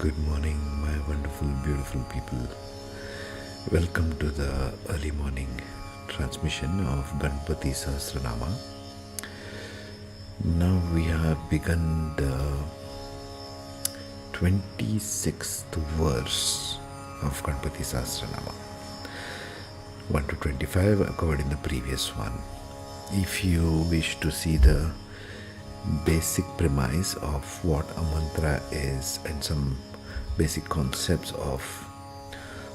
Good morning, my wonderful, beautiful people. Welcome to the early morning transmission of Gapapathi Sahasranama. Now we have begun the 26th verse of Gapapathi Sahasranama. 1 to 25 are covered in the previous one. If you wish to see the basic premise of what a mantra is and some basic concepts of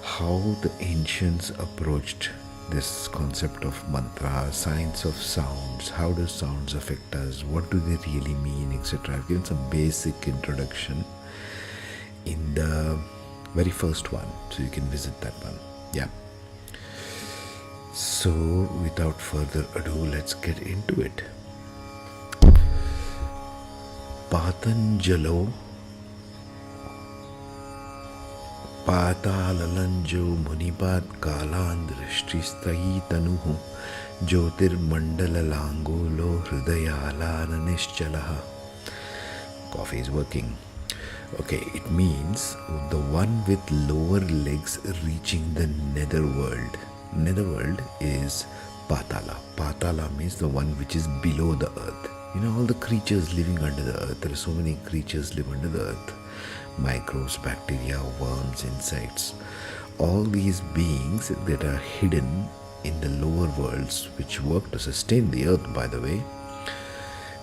how the ancients approached this concept of mantra, science of sounds, how do sounds affect us, what do they really mean, etc. I've given some basic introduction in the very first one, so you can visit that one. Yeah. So without further ado, let's get into it. Patanjalo Patalalanjo Munipat Kalan Drishtistrayi Tanuhu Jyotir Mandala Langulo Hridayalana Nischalaha. Coffee is working. Okay, it means the one with lower legs reaching the netherworld. Netherworld is Patala. Patala means the one which is below the earth. You know, all the creatures living under the earth. There are so many creatures live under the earth. Microbes, bacteria, worms, insects. All these beings that are hidden in the lower worlds, which work to sustain the earth, by the way.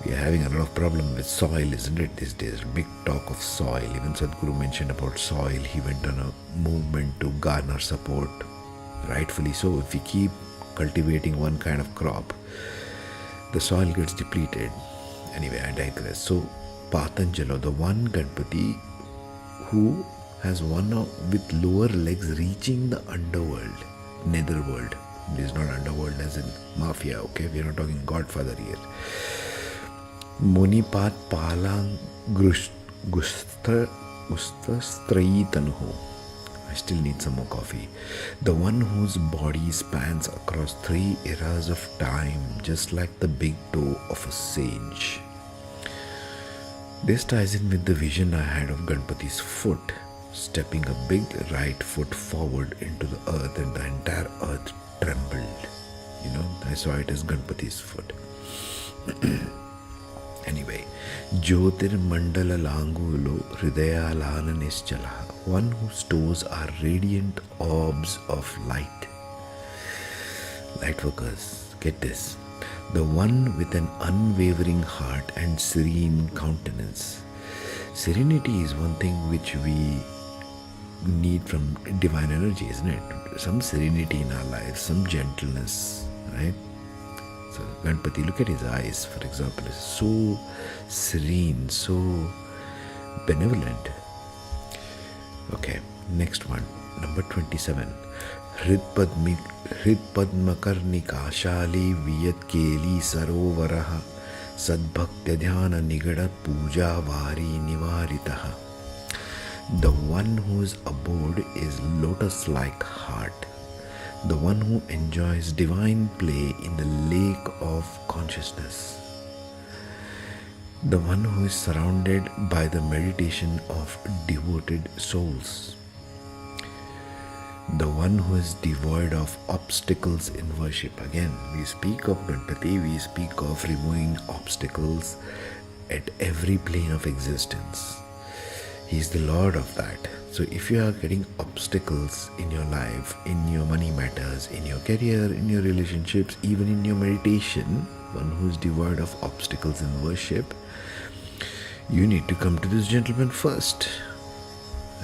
We are having a lot of problem with soil, isn't it, these days? Big talk of soil. Even Sadhguru mentioned about soil. He went on a movement to garner support. Rightfully so. If we keep cultivating one kind of crop, the soil gets depleted. Anyway, I digress. So, Patanjalo, the one Ganapathi who has one with lower legs reaching the underworld, netherworld. It is not underworld as in mafia, okay? We are not talking Godfather here. Munipat Palang Gustastraitanuhu. I still need some more coffee. The one whose body spans across 3 eras of time, just like the big toe of a sage. This ties in with the vision I had of Ganapathi's foot, stepping a big right foot forward into the earth, and the entire earth trembled. You know, I saw it as Ganapathi's foot. Anyway, Jyotir Mandala Langulo Hridaya Lana Nischalaha. One who stores our radiant orbs of light. Light workers, get this. The one with an unwavering heart and serene countenance. Serenity is one thing which we need from divine energy, isn't it? Some serenity in our lives, some gentleness, right? So Ganapathi, look at his eyes, for example, is so serene, so benevolent. Okay, next one, number 27. Hridpadmakarnikashali Viyatkeli Sarovaraha Sadbhaktadhyana Nigada Puja Vari Nivaritaha. The one whose abode is lotus-like heart. The one who enjoys divine play in the lake of consciousness. The one who is surrounded by the meditation of devoted souls. The one who is devoid of obstacles in worship. Again, we speak of Ganapathi, we speak of removing obstacles at every plane of existence. He is the Lord of that. So if you are getting obstacles in your life, in your money matters, in your career, in your relationships, even in your meditation, one who is devoid of obstacles in worship, you need to come to this gentleman first,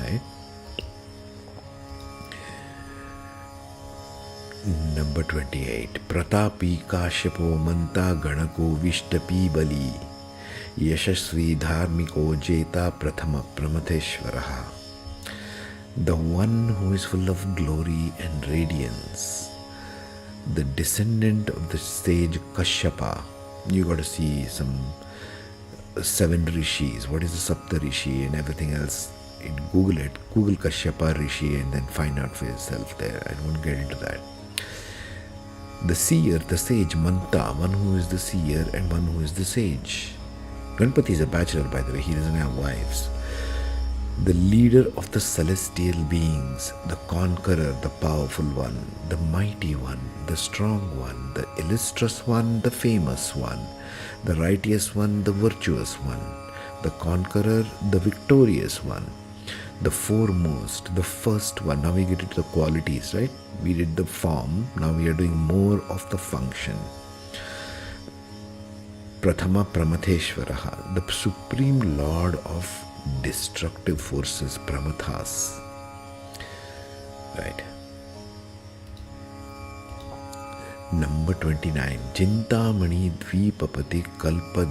right? Number 28. Pratapi Kashyapo Manta Ganako Vishtapi Bali Yashasvi Dharmiko Jeta Prathama Pramatheshwaraha. The one who is full of glory and radiance, the descendant of the sage Kashyapa. You got to see some 7 rishis. What is the Sapta Rishi and everything else? Google it. Google Kashyapa Rishi and then find out for yourself there. I won't get into that. The seer, the sage, Manta, one who is the seer and one who is the sage. Ganapathi is a bachelor, by the way. He doesn't have wives. the leader of the celestial beings, the conqueror, the powerful one, the mighty one, the strong one, the illustrious one, the famous one, the righteous one, the virtuous one, the conqueror, the victorious one, the foremost, the first one. Now we get into the qualities, right? We did the form, now we are doing more of the function. Prathama Pramatheshwaraha, the supreme lord of destructive forces, Pramathas. Right. Number 29. Chintamani Dvipapati Kalpa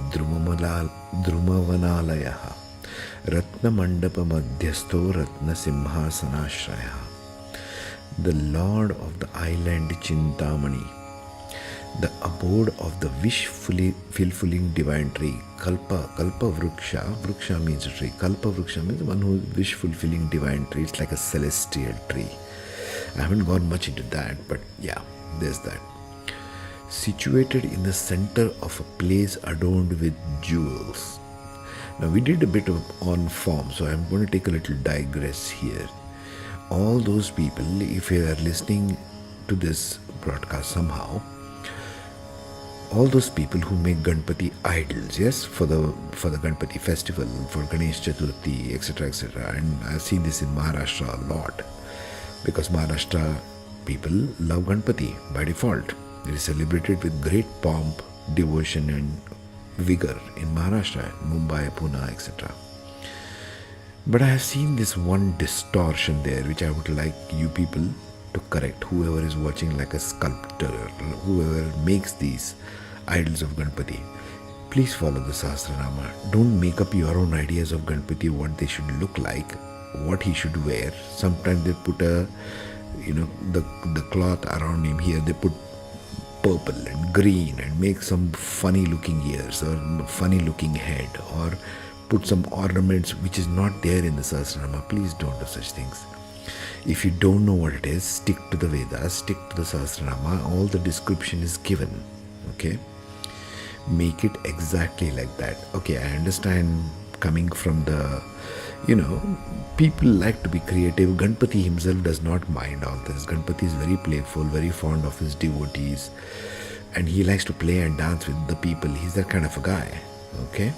Drumavanalayaha Ratna Mandapa Madhyasto Ratna Simhasanashraya. The lord of the island Chintamani, the abode of the wish-fulfilling divine tree, Kalpa Vruksha. Vruksha means a tree. Kalpa Vruksha means one who is wish-fulfilling divine tree. It's like a celestial tree. I haven't gone much into that, but yeah, there's that. Situated in the center of a place adorned with jewels. Now we did a bit on form, so I'm going to take a little digress here. All those people, if you are listening to this broadcast somehow, all those people who make Ganpati idols, yes, for the Ganpati festival, for Ganesh Chaturthi, etc., etc. And I've seen this in Maharashtra a lot, because Maharashtra people love Ganpati by default. It is celebrated with great pomp, devotion and vigor in Maharashtra, Mumbai, Pune, etc. But I have seen this one distortion there, which I would like you people to correct. Whoever is watching, like a sculptor, whoever makes these idols of Ganpati, please follow the Sahasranama. Don't make up your own ideas of Ganpati, what they should look like, what he should wear. Sometimes they put the cloth around him. Here they put purple and green and make some funny looking ears or funny looking head, or put some ornaments which is not there in the Sahasranama. Please don't do such things. If you don't know what it is, stick to the Vedas, stick to the Sahasranama. All the description is given. Okay? Make it exactly like that. Okay, I understand coming from the, people like to be creative. Ganpati himself does not mind all this. Ganpati is very playful, very fond of his devotees, and he likes to play and dance with the people. He's that kind of a guy. Okay?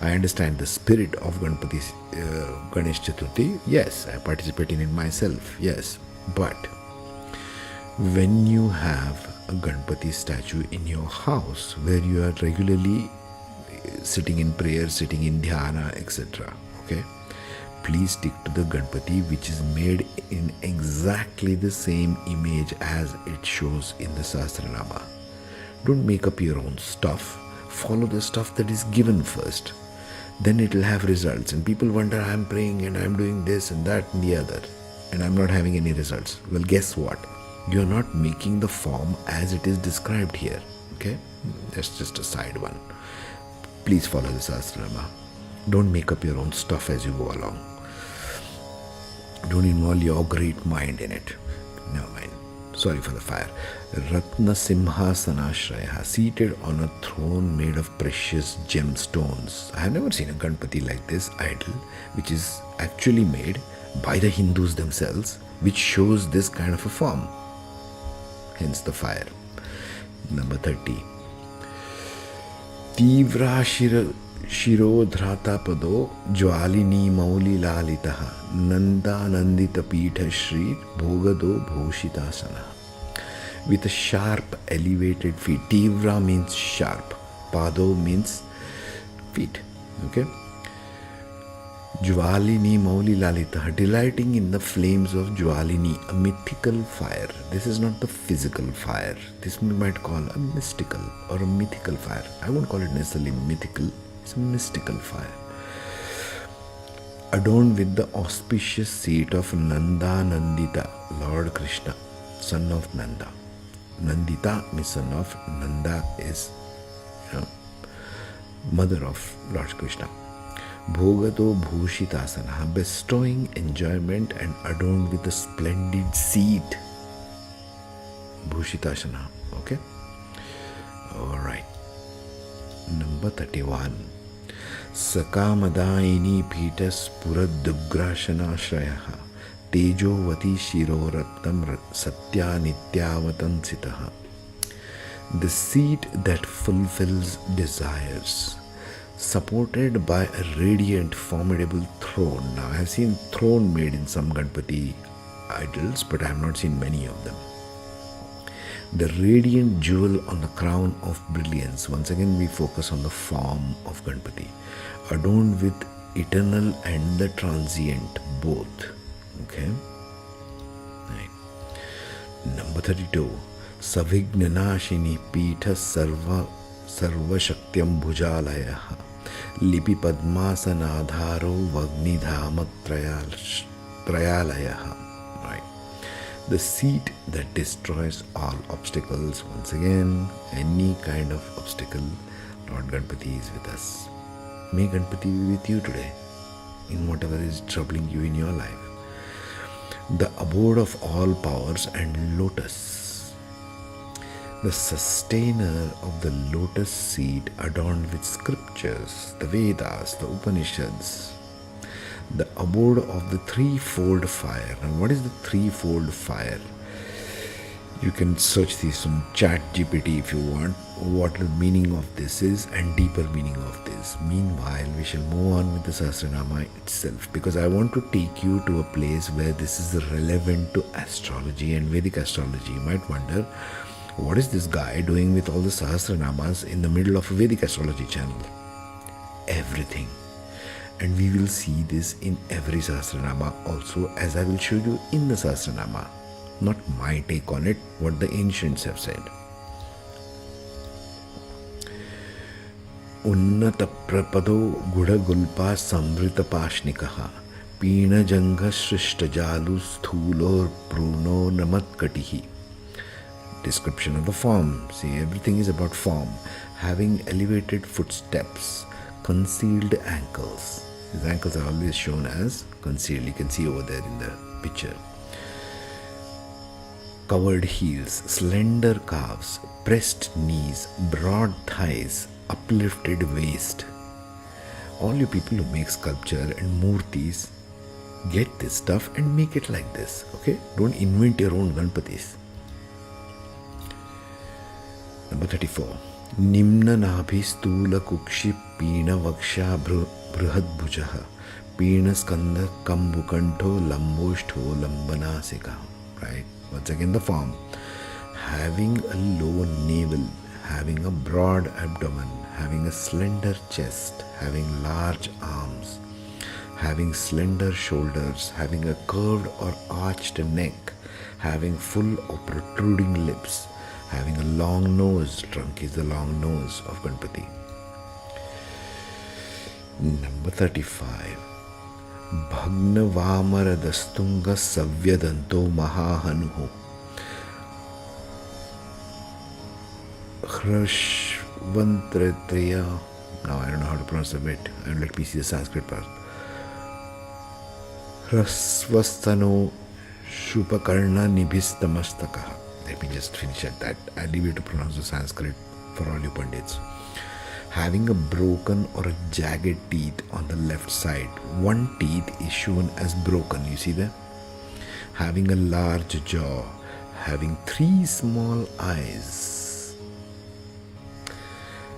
I understand the spirit of Ganpati's Ganesh Chaturthi. Yes, I participate in it myself. Yes, but when you have a Ganpati statue in your house where you are regularly sitting in prayer, sitting in dhyana, etc., okay, please stick to the Ganpati which is made in exactly the same image as it shows in the Sahasranama. Don't make up your own stuff. Follow the stuff that is given first. Then it will have results. And people wonder, I'm praying and I'm doing this and that and the other, and I'm not having any results. Well, guess what? You're not making the form as it is described here. Okay? That's just a side one. Please follow the Sahasranama. Don't make up your own stuff as you go along. Don't involve your great mind in it. Never mind. Sorry for the fire. Ratna Simhasanashraya, seated on a throne made of precious gemstones. I have never seen a Ganpati like this idol, which is actually made by the Hindus themselves, which shows this kind of a form. Hence the fire. Number 30. Tivra Shirodhrata Pado Jwalini Mauli Lalitaha Nanda Nandita Pitha Shri Bhogado Bhoshitasana. With a sharp elevated feet. Tivra means sharp. Pado means feet. Okay. Jwalini Mauli Lalitaha, delighting in the flames of Jwalini, a mythical fire. This is not the physical fire. This we might call a mystical or a mythical fire. I won't call it necessarily mythical. It's a mystical fire. Adorned with the auspicious seat of Nanda Nandita, Lord Krishna, son of Nanda. Nandita means son of, Nanda is, mother of Lord Krishna. Bhogato Bhushitasana, bestowing enjoyment and adorned with a splendid seat. Bhushitasana. Okay? Alright. Number 31. Sakamadaini Pitas Puraddugrashanashrayah Tejovati Shirorattam Satya Nityavatansitaha. The seat that fulfills desires, supported by a radiant, formidable throne. Now, I have seen throne made in some Ganapathi idols, but I have not seen many of them. The radiant jewel on the crown of brilliance. Once again, we focus on the form of Ganapathi, adorned with eternal and the transient, both. Okay? Right. Number 32. Savignanashini Pitha Sarva Shaktyam Bhujalayah Lipi Padmasanadharo Vagnidhama Trayalayah. Right. The seat that destroys all obstacles. Once again, any kind of obstacle, Lord Ganapathi is with us. May Ganapathi be with you today in whatever is troubling you in your life. The abode of all powers and lotus, the sustainer of the lotus seed adorned with scriptures, the Vedas, the Upanishads, the abode of the threefold fire. And what is the threefold fire? You can search this on Chat GPT if you want, what the meaning of this is and deeper meaning of this. Meanwhile, we shall move on with the Sahasranama itself, because I want to take you to a place where this is relevant to astrology and Vedic astrology. You might wonder, what is this guy doing with all the Sahasranamas in the middle of a Vedic astrology channel? Everything. And we will see this in every Sahasranama also, as I will show you in the Sahasranama. Not my take on it, what the ancients have said. Unnata prapado gudagulpa samvrita pashnikaha Pina janga shrishtajalu sthulor pruno namatkatihi. Description of the form. See, everything is about form. Having elevated footsteps, concealed ankles. His ankles are always shown as concealed. You can see over there in the picture. Covered heels, slender calves, pressed knees, broad thighs, uplifted waist. All you people who make sculpture and murtis, get this stuff and make it like this. Okay? Don't invent your own Ganapathis. Number 34. Nimna nabhi stula kukshi pina vaksha bruhad bhujaha pina skanda kambukanto lamboshto lambanasika. Right? Once again, the form. Having a low navel, having a broad abdomen, having a slender chest, having large arms, having slender shoulders, having a curved or arched neck, having full or protruding lips, having a long nose. Trunk is the long nose of Ganapathi. Number 35. Bhagna Vamara Dastunga Savyadanto Mahahanuho Hrashvantretriya. Now I don't know how to pronounce the bit. Let me see the Sanskrit part. Hrasvastano Shupakarna Nibhistamastaka. Let me just finish at that. I'll leave you to pronounce the Sanskrit for all you pundits. Having a broken or a jagged teeth on the left side. One teeth is shown as broken. You see there? Having a large jaw. Having 3 small eyes.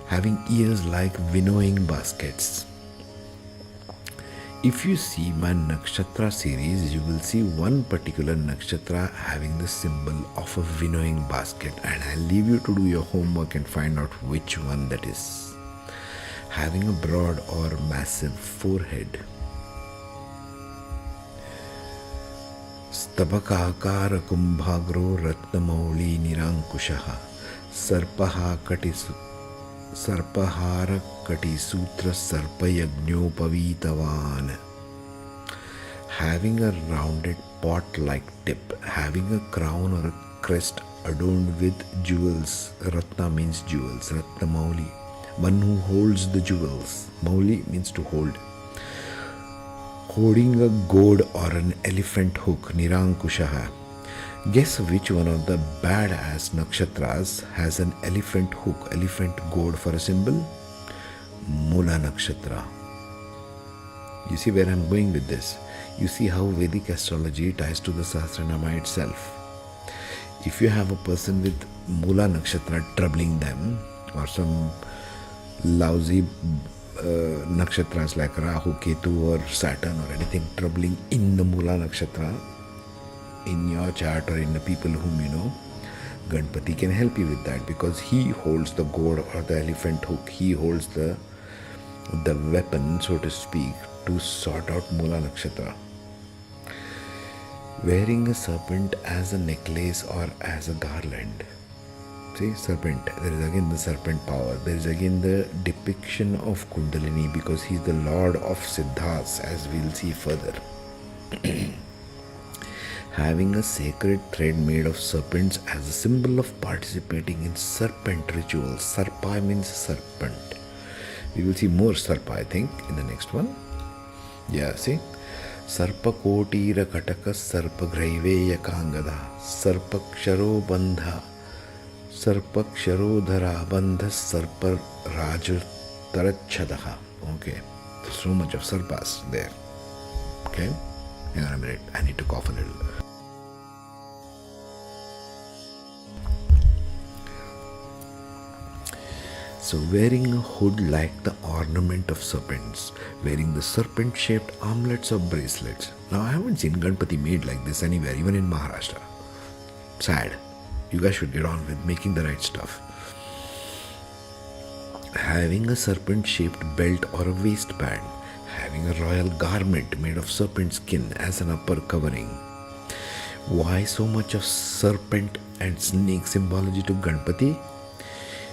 Having ears like winnowing baskets. If you see my nakshatra series, you will see one particular nakshatra having the symbol of a winnowing basket, and I'll leave you to do your homework and find out which one that is. Having a broad or massive forehead. Stabakakara kumbhagro ratnamauli nirankushaha sarpahara katisutra sarpayagnyopavitavan. Having a rounded pot-like tip, having a crown or a crest adorned with jewels. Ratna means jewels. Ratnamauli, one who holds the jewels. Mauli means to hold. Holding a gourd or an elephant hook. Nirankushaha. Guess which one of the badass nakshatras has an elephant hook, elephant gourd for a symbol? Mula nakshatra. You see where I'm going with this? You see how Vedic astrology ties to the Sahasranama itself. If you have a person with Mula Nakshatra troubling them, or some lousy nakshatras like Rahu, Ketu or Saturn or anything troubling in the Mula Nakshatra, in your chart or in the people whom you know, Ganapathi can help you with that, because he holds the gourd or the elephant hook. He holds the weapon, so to speak, to sort out Mula Nakshatra. Wearing a serpent as a necklace or as a garland. See, serpent, there is again the serpent power. There is again the depiction of Kundalini, because he is the lord of Siddhas, as we will see further. Having a sacred thread made of serpents as a symbol of participating in serpent rituals. Sarpa means serpent. We will see more Sarpa, I think, in the next one. Yeah, see? Sarpa kotira kataka sarpa graiveya kangada sarpa ksharo bandha sarpa ksharo dhara bandha sarpa raju tarachadaha. Okay, so much of sarpas there. Okay, hang on a minute, I need to cough a little. So wearing a hood like the ornament of serpents, wearing the serpent-shaped armlets or bracelets. Now I haven't seen Ganapathi made like this anywhere, even in Maharashtra. Sad. You guys should get on with making the right stuff. Having a serpent-shaped belt or a waistband, having a royal garment made of serpent skin as an upper covering. Why so much of serpent and snake symbology to Ganapathi?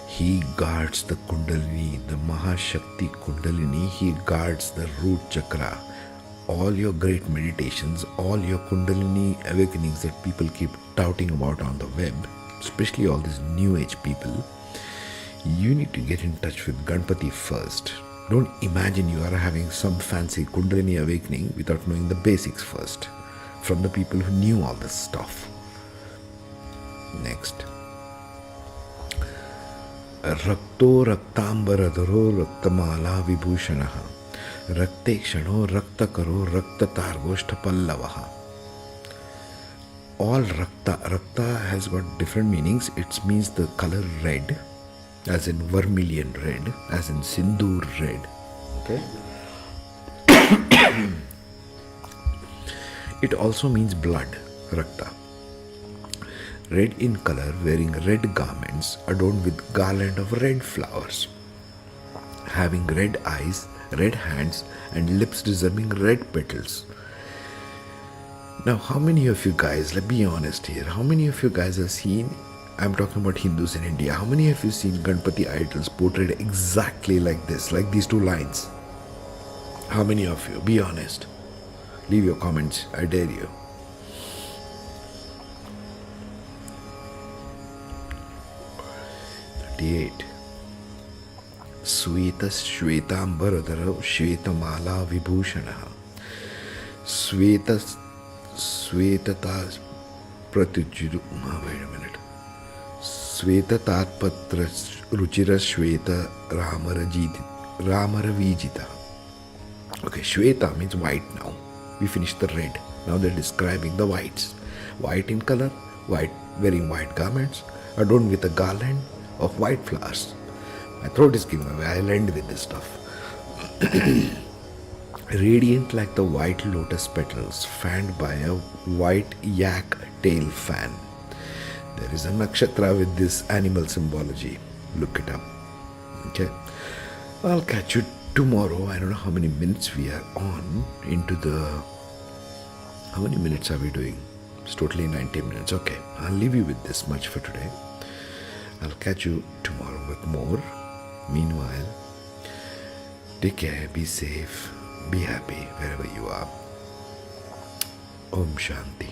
He guards the Kundalini, the Mahashakti Kundalini. He guards the root chakra. All your great meditations, all your Kundalini awakenings that people keep touting about on the web, especially all these new age people, you need to get in touch with Ganapathi first. Don't imagine you are having some fancy Kundalini awakening without knowing the basics first, from the people who knew all this stuff. Next. Rakto raktambaradharo raktamala vibhushanaha rakte kshano raktakaro raktatargoshta pallavaha. All rakta has got different meanings. It means the color red, as in vermilion red, as in sindoor red. Okay. It also means blood, rakta. Red in color, wearing red garments adorned with garland of red flowers, having red eyes, red hands and lips deserving red petals. Now, how many of you guys, let's be honest here, how many of you guys have seen, I'm talking about Hindus in India, how many of you seen Ganapathi idols portrayed exactly like this, like these two lines? How many of you? Be honest. Leave your comments, I dare you. Sweta Shvetambaradhara Shvetamala Vibhushana Svetata Pratijiru. Wait a minute. Sveta Tatpatra Ruchira Shveta Ramara Vijita. Okay, Shveta means white now. We finished the red. Now they're describing the whites. White in color, white, wearing white garments, adorned with a garland of white flowers. My throat is giving away. I'll end with this stuff. Radiant like the white lotus petals, fanned by a white yak tail fan. There is a nakshatra with this animal symbology. Look it up. Okay. I'll catch you tomorrow. I don't know how many minutes we are on into the... How many minutes are we doing? It's totally 90 minutes. Okay. I'll leave you with this much for today. I'll catch you tomorrow with more. Meanwhile, take care, be safe, be happy wherever you are. Om Shanti.